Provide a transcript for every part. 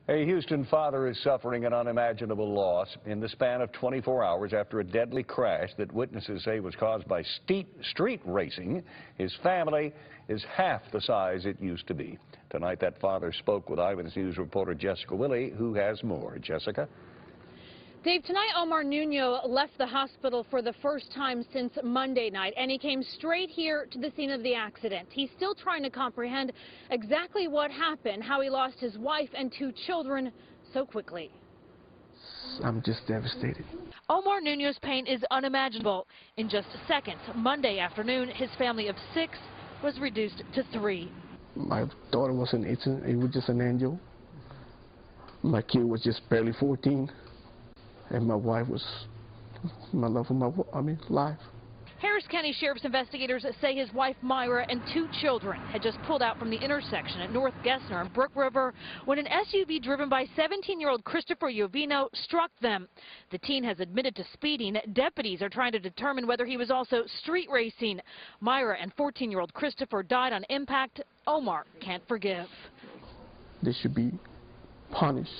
A Houston father is suffering an unimaginable loss in the span of 24 hours after a deadly crash that witnesses say was caused by street racing. His family is half the size it used to be. Tonight, that father spoke with Eyewitness News reporter Jessica Willey, who has more. Jessica? Dave, tonight Omar Nuno left the hospital for the first time since Monday night, and he came straight here to the scene of the accident. He's still trying to comprehend exactly what happened, how he lost his wife and 2 children so quickly. I'm just devastated. Omar Nuno's pain is unimaginable. In just seconds, Monday afternoon, his family of 6 was reduced to 3. My daughter was it was just an angel. My kid was just barely 14. And my wife was my love of life. Harris County Sheriff's investigators say his wife Myra and 2 children had just pulled out from the intersection at North Gessner and Brook River when an SUV driven by 17-year-old Christopher Jovino struck them. The teen has admitted to speeding. Deputies are trying to determine whether he was also street racing. Myra and 14-year-old Christopher died on impact. Omar can't forgive. They should be punished.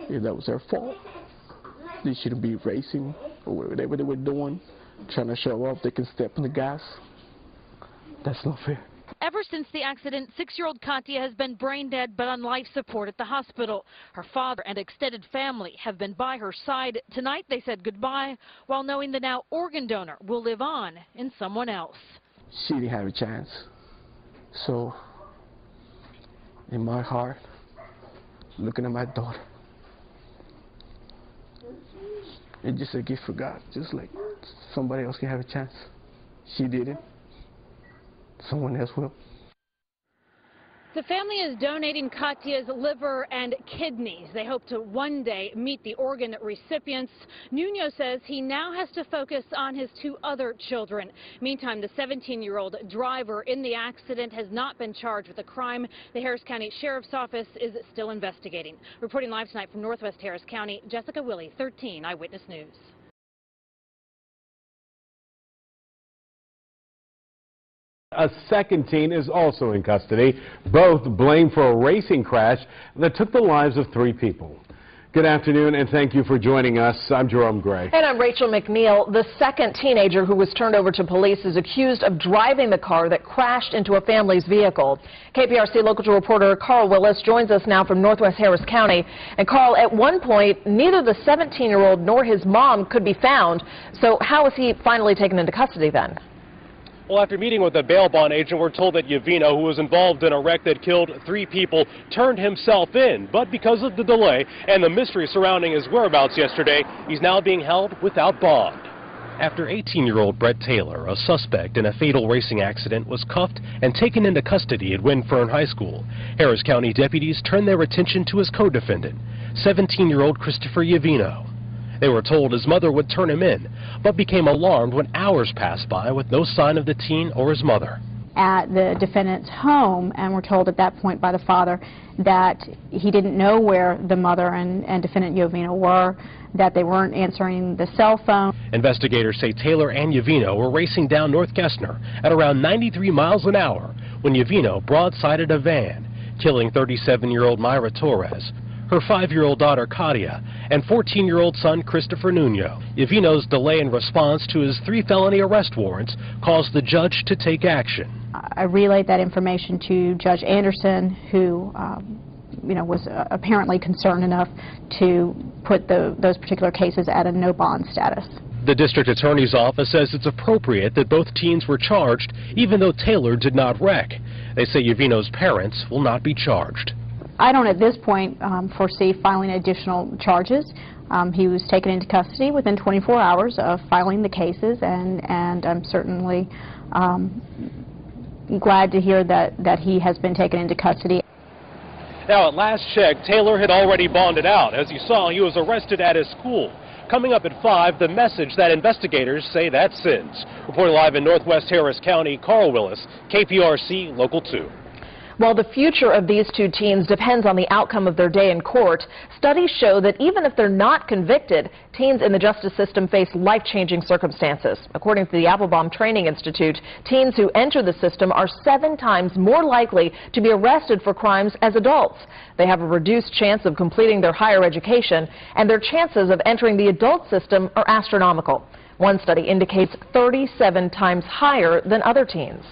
If that was their fault, they shouldn't be racing or whatever they were doing, trying to show off they can step on the gas. That's not fair. Ever since the accident, 6-year-old Katia has been brain dead but on life support at the hospital. Her father and extended family have been by her side. Tonight they said goodbye while knowing the now organ donor will live on in someone else. She didn't have a chance. So, in my heart, looking at my daughter, it's just a gift for God, just like somebody else can have a chance. She didn't. Someone else will. The family is donating Katia's liver and kidneys. They hope to one day meet the organ recipients. Nuno says he now has to focus on his 2 other children. Meantime, the 17-year-old driver in the accident has not been charged with a crime. The Harris County Sheriff's Office is still investigating. Reporting live tonight from Northwest Harris County, Jessica Willey, 13 Eyewitness News. A second teen is also in custody, both blamed for a racing crash that took the lives of 3 people. Good afternoon, and thank you for joining us. I'm Jerome Gray. And I'm Rachel McNeil. The second teenager who was turned over to police is accused of driving the car that crashed into a family's vehicle. KPRC local reporter Carl Willis joins us now from Northwest Harris County. And Carl, at one point, neither the 17-year-old nor his mom could be found. So how was he finally taken into custody then? Well, after meeting with a bail bond agent, we're told that Jovino, who was involved in a wreck that killed 3 people, turned himself in. But because of the delay and the mystery surrounding his whereabouts yesterday, he's now being held without bond. After 18-year-old Brett Taylor, a suspect in a fatal racing accident, was cuffed and taken into custody at Winfern High School, Harris County deputies turned their attention to his co-defendant, 17-year-old Christopher Jovino. They were told his mother would turn him in, but became alarmed when hours passed by with no sign of the teen or his mother. At the defendant's home, and were told at that point by the father that he didn't know where the mother and defendant Jovino were, that they weren't answering the cell phone. Investigators say Taylor and Jovino were racing down North Gessner at around 93 miles an hour when Jovino broadsided a van, killing 37-year-old Myra Torres, her 5-year-old daughter Katia, and 14-year-old son Christopher Nuno. Jovino's delay in response to his 3 felony arrest warrants caused the judge to take action. I relayed that information to Judge Anderson, who was apparently concerned enough to put those particular cases at a no bond status. The district attorney's office says it's appropriate that both teens were charged, even though Taylor did not wreck. They say Jovino's parents will not be charged. I don't at this point foresee filing additional charges. He was taken into custody within 24 hours of filing the cases, and I'm certainly glad to hear that he has been taken into custody. Now, at last check, Taylor had already bonded out. As you saw, he was arrested at his school. Coming up at 5, the message that investigators say that sends. Reporting live in Northwest Harris County, Carl Willis, KPRC Local 2. While the future of these two teens depends on the outcome of their day in court, studies show that even if they're not convicted, teens in the justice system face life-changing circumstances. According to the Applebaum Training Institute, teens who enter the system are 7 times more likely to be arrested for crimes as adults. They have a reduced chance of completing their higher education, and their chances of entering the adult system are astronomical. One study indicates 37 times higher than other teens.